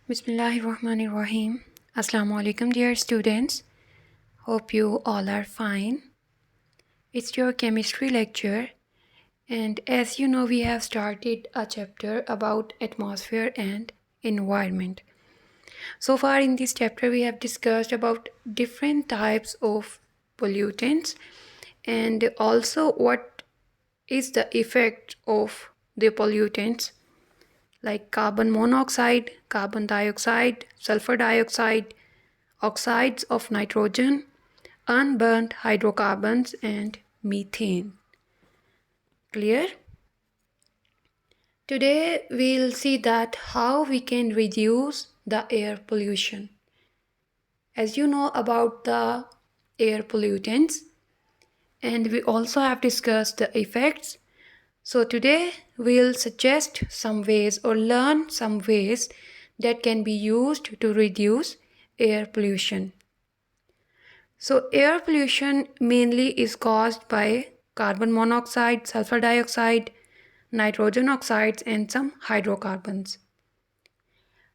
Bismillahirrahmanirrahim. Assalamu alaikum, dear students. Hope you all are fine. It's your chemistry lecture, and as you know, we have started a chapter about atmosphere and environment. So far in this chapter, we have discussed about different types of pollutants and also what is the effect of the pollutants like carbon monoxide, carbon dioxide, sulfur dioxide, oxides of nitrogen, unburnt hydrocarbons, and methane. Clear? Today we'll see that how we can reduce the air pollution. As you know about the air pollutants, and we also have discussed the effects. So today we'll suggest some ways or learn some ways that can be used to reduce air pollution. So air pollution mainly is caused by carbon monoxide, sulfur dioxide, nitrogen oxides, and some hydrocarbons.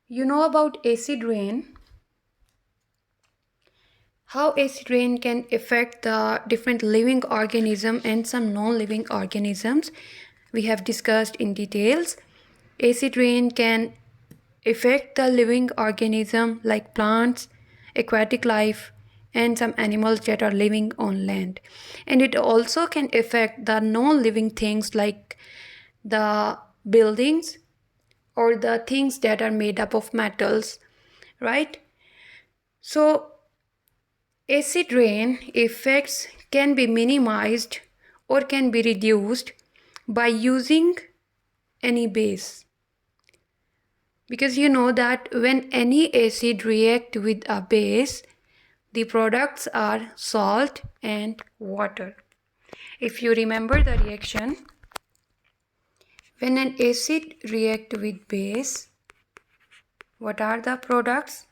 You know about acid rain, how acid rain can affect the different living organisms and some non-living organisms. We have discussed in details. Acid rain can affect the living organism like plants, aquatic life, and some animals that are living on land. And it also can affect the non-living things like the buildings or the things that are made up of metals, right? So acid rain effects can be minimized or can be reduced by using any base. Because you know that when any acid reacts with a base, the products are salt and water. If you remember the reaction, when an acid reacts with base, what are the products?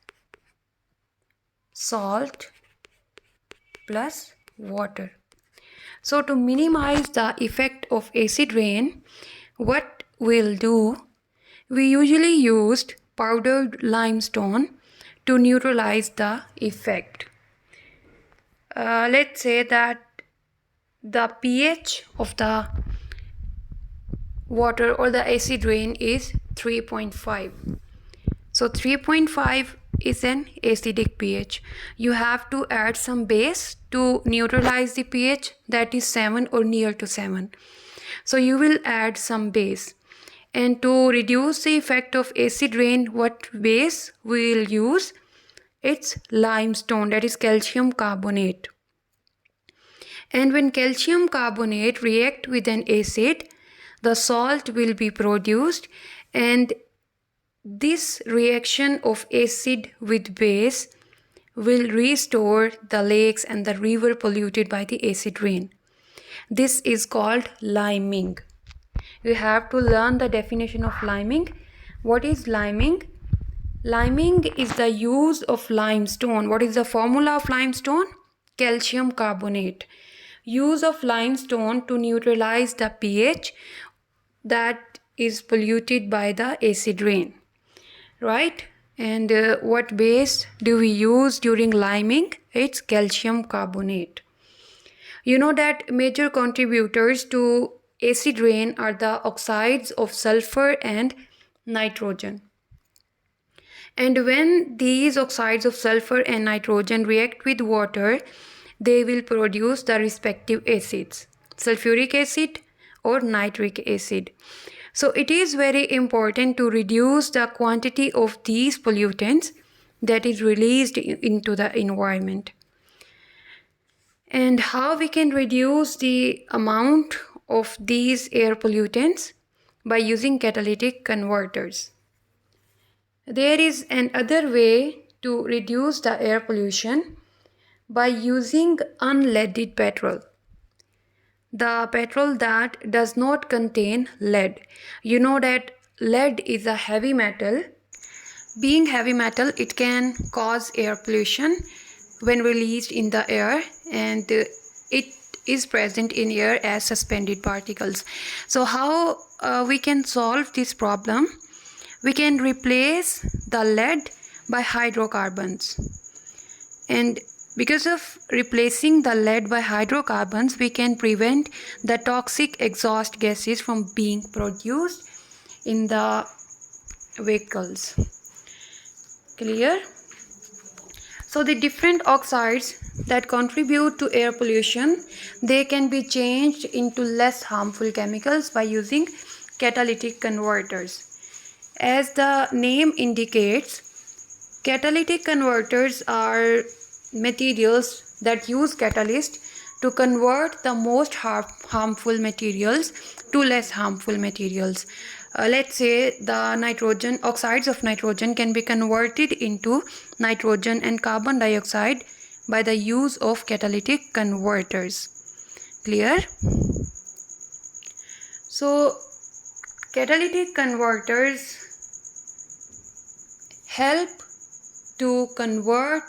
Salt plus water. So to minimize the effect of acid rain, what we'll do, we usually used powdered limestone to neutralize the effect. Let's say that the pH of the water or the acid rain is 3.5. So 3.5 is an acidic pH. You have to add some base to neutralize the pH, that is 7 or near to 7. So you will add some base. And to reduce the effect of acid rain, what base we will use? It's limestone, that is calcium carbonate. And when calcium carbonate react with an acid, the salt will be produced, and this reaction of acid with base will restore the lakes and the river polluted by the acid rain. This is called liming. You have to learn the definition of liming. What is liming? Liming is the use of limestone. What is the formula of limestone? Calcium carbonate. Use of limestone to neutralize the pH that is polluted by the acid rain, right? And what base do we use during liming? It's calcium carbonate. You know that major contributors to acid rain are the oxides of sulfur and nitrogen. And when these oxides of sulfur and nitrogen react with water, they will produce the respective acids, sulfuric acid or nitric acid. So it is very important to reduce the quantity of these pollutants that is released into the environment. And how we can reduce the amount of these air pollutants? By using catalytic converters. There is another way to reduce the air pollution by using unleaded petrol. The petrol that does not contain lead. You know that lead is a heavy metal. Being heavy metal, it can cause air pollution when released in the air, and it is present in air as suspended particles. So how we can solve this problem? We can replace the lead by hydrocarbons. And because of replacing the lead by hydrocarbons, we can prevent the toxic exhaust gases from being produced in the vehicles. Clear? So the different oxides that contribute to air pollution, they can be changed into less harmful chemicals by using catalytic converters. As the name indicates, catalytic converters are materials that use catalyst to convert the most harmful materials to less harmful materials. Let's say the nitrogen, oxides of nitrogen can be converted into nitrogen and carbon dioxide by the use of catalytic converters. Clear? So catalytic converters help to convert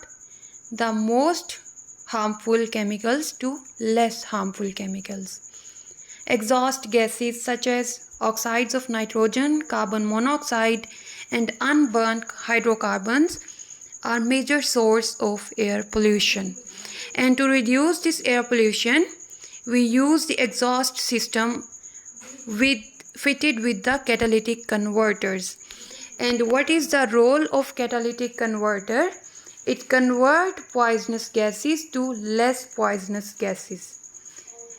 the most harmful chemicals to less harmful chemicals. Exhaust gases such as oxides of nitrogen, carbon monoxide, and unburnt hydrocarbons are major source of air pollution. And to reduce this air pollution, we use the exhaust system fitted with the catalytic converters. And what is the role of catalytic converter? It converts poisonous gases to less poisonous gases.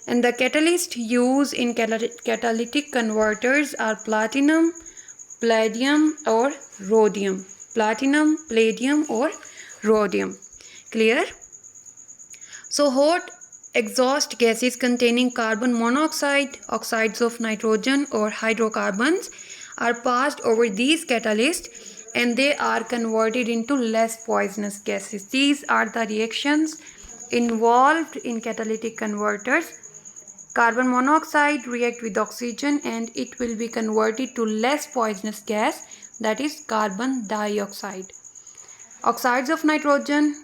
And the catalyst used in catalytic converters are platinum, palladium or rhodium. Platinum, palladium or rhodium. Clear? So hot exhaust gases containing carbon monoxide, oxides of nitrogen or hydrocarbons are passed over these catalysts and they are converted into less poisonous gases. These are the reactions involved in catalytic converters. Carbon monoxide react with oxygen and it will be converted to less poisonous gas, that is carbon dioxide. Oxides of nitrogen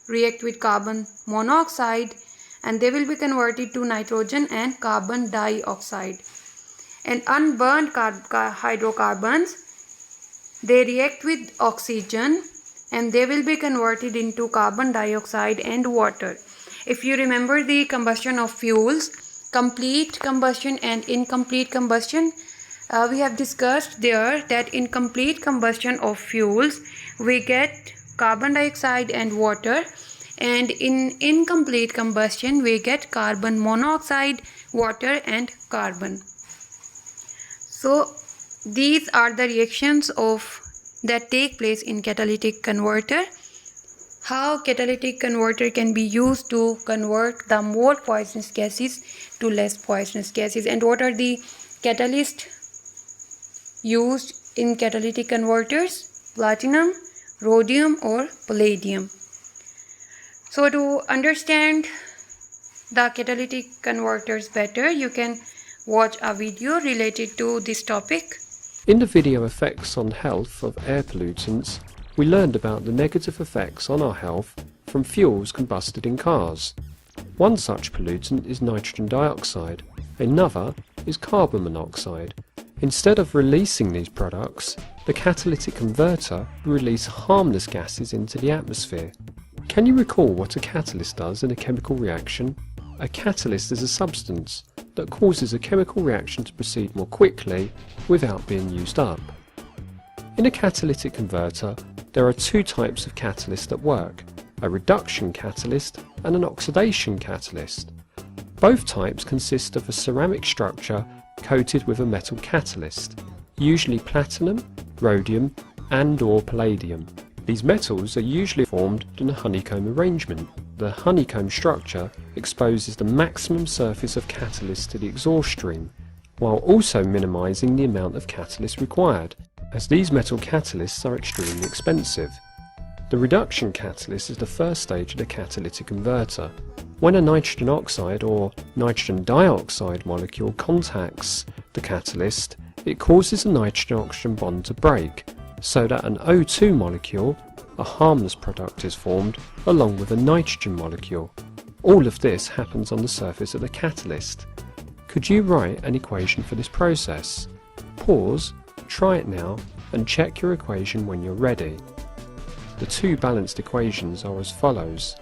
react with carbon monoxide and they will be converted to nitrogen and carbon dioxide. And unburned hydrocarbons, they react with oxygen and they will be converted into carbon dioxide and water. If you remember the combustion of fuels, complete combustion and incomplete combustion, we have discussed there that in complete combustion of fuels we get carbon dioxide and water, and in incomplete combustion we get carbon monoxide, water and carbon. So these are the reactions that take place in catalytic converter. How catalytic converter can be used to convert the more poisonous gases to less poisonous gases, and what are the catalysts used in catalytic converters? Platinum, rhodium or palladium. So to understand the catalytic converters better, you can watch a video related to this topic. In the video effects on health of air pollutants, we learned about the negative effects on our health from fuels combusted in cars. One such pollutant is nitrogen dioxide, another is carbon monoxide. Instead of releasing these products, the catalytic converter will release harmless gases into the atmosphere. Can you recall what a catalyst does in a chemical reaction? A catalyst is a substance that causes a chemical reaction to proceed more quickly without being used up. In a catalytic converter, there are two types of catalyst at work, a reduction catalyst and an oxidation catalyst. Both types consist of a ceramic structure coated with a metal catalyst, usually platinum, rhodium and/or palladium. These metals are usually formed in a honeycomb arrangement. The honeycomb structure exposes the maximum surface of catalyst to the exhaust stream, while also minimizing the amount of catalyst required, as these metal catalysts are extremely expensive. The reduction catalyst is the first stage of the catalytic converter. When a nitrogen oxide or nitrogen dioxide molecule contacts the catalyst, it causes the nitrogen-oxygen bond to break, so that an O2 molecule, a harmless product, is formed along with a nitrogen molecule. All of this happens on the surface of the catalyst. Could you write an equation for this process? Pause, try it now, and check your equation when you're ready. The two balanced equations are as follows.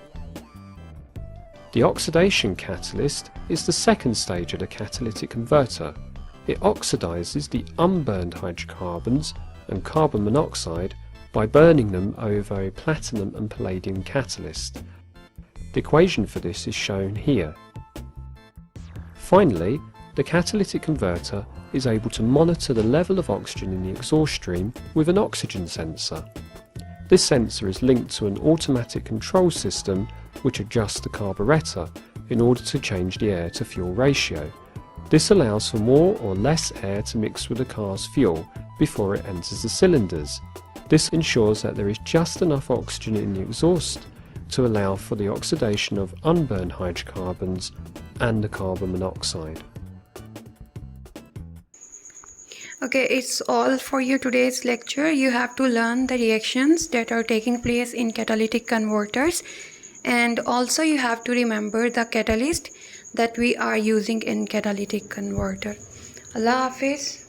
The oxidation catalyst is the second stage of the catalytic converter. It oxidizes the unburned hydrocarbons and carbon monoxide by burning them over a platinum and palladium catalyst. The equation for this is shown here. Finally, the catalytic converter is able to monitor the level of oxygen in the exhaust stream with an oxygen sensor. This sensor is linked to an automatic control system which adjusts the carburettor in order to change the air to fuel ratio. This allows for more or less air to mix with the car's fuel before it enters the cylinders. This ensures that there is just enough oxygen in the exhaust to allow for the oxidation of unburned hydrocarbons and the carbon monoxide. Okay, it's all for you today's lecture. You have to learn the reactions that are taking place in catalytic converters, and also you have to remember the catalyst that we are using in catalytic converter. Allah Hafiz.